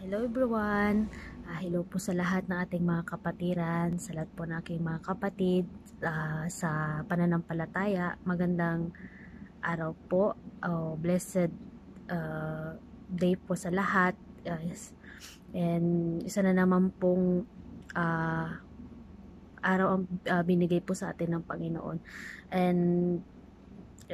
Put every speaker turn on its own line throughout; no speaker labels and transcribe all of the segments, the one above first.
Hello everyone! Hello po sa lahat ng ating mga kapatiran, sa lahat po ng aking mga kapatid sa pananampalataya. Magandang araw po, blessed day po sa lahat. Yes. And isa na naman pong araw ang binigay po sa atin ng Panginoon. And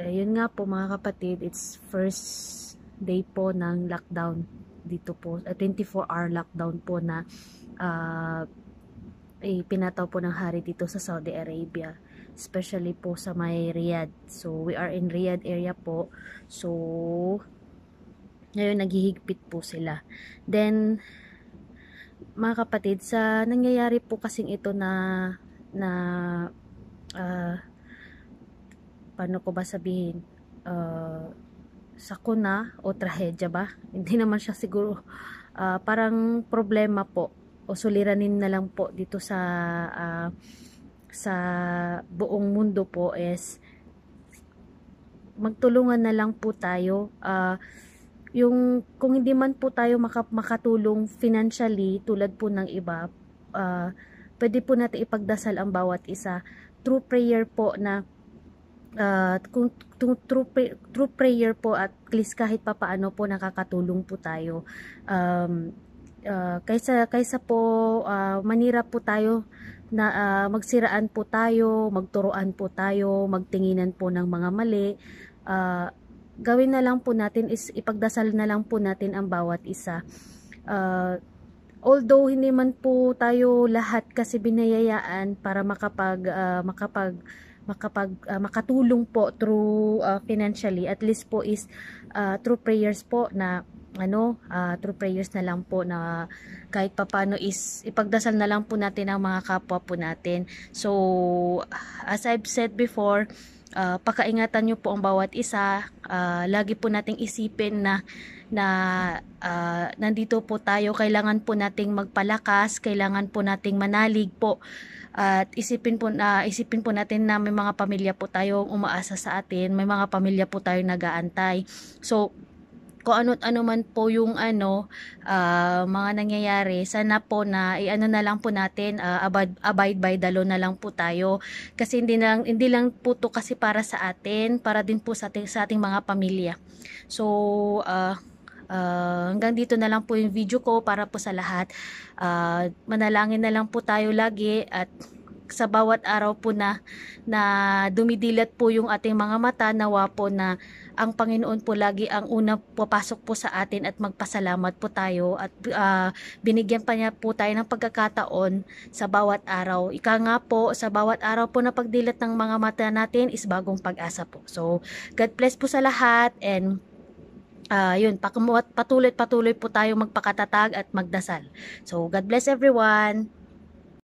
yun nga po mga kapatid, it's first day po ng lockdown dito po, 24-hour lockdown po na pinataw po ng hari dito sa Saudi Arabia, especially po sa may Riyadh. So we are in Riyadh area po, so ngayon naghihigpit po sila. Then mga kapatid, sa nangyayari po kasing ito na paano ko ba sabihin, sakuna o trahedya ba? Hindi naman siya siguro parang problema po o suliranin na lang po dito sa buong mundo po is magtulungan na lang po tayo. Yung kung hindi man po tayo makatulong financially tulad po ng iba, pwede po natin ipagdasal ang bawat isa through prayer po na kung through prayer po, at least kahit papaano po nakakatulong po tayo, kaysa po manira po tayo na magsiraan po tayo, magturuan po tayo, magtinginan po ng mga mali. Gawin na lang po natin is ipagdasal na lang po natin ang bawat isa. Although hindi man po tayo lahat kasi binayayaan para makatulong po through financially, at least po is through prayers po na through prayers na lang po na kahit papano is ipagdasal na lang po natin ang mga kapwa po natin. So as I've said before, pakaingatan nyo po ang bawat isa. Lagi po nating isipin na nandito po tayo, kailangan po nating magpalakas, kailangan po nating manalig po, at isipin po natin na may mga pamilya po tayong umaasa sa atin, may mga pamilya po tayong nag-aantay. So kung ano man po yung mga nangyayari, sana po na na lang po natin, abide by the law na lang po tayo, kasi hindi lang po to kasi para sa atin, para din po sa ating mga pamilya. So hanggang dito na lang po yung video ko para po sa lahat. Manalangin na lang po tayo lagi, at sa bawat araw po na dumidilat po yung ating mga mata, nawa po na ang Panginoon po lagi ang una papasok po sa atin, at magpasalamat po tayo, at binigyan pa niya po tayo ng pagkakataon sa bawat araw. Ika nga po, sa bawat araw po na pagdilat ng mga mata natin is bagong pag-asa po. So God bless po sa lahat, and yun, patuloy po tayo magpakatatag at magdasal. So God bless everyone.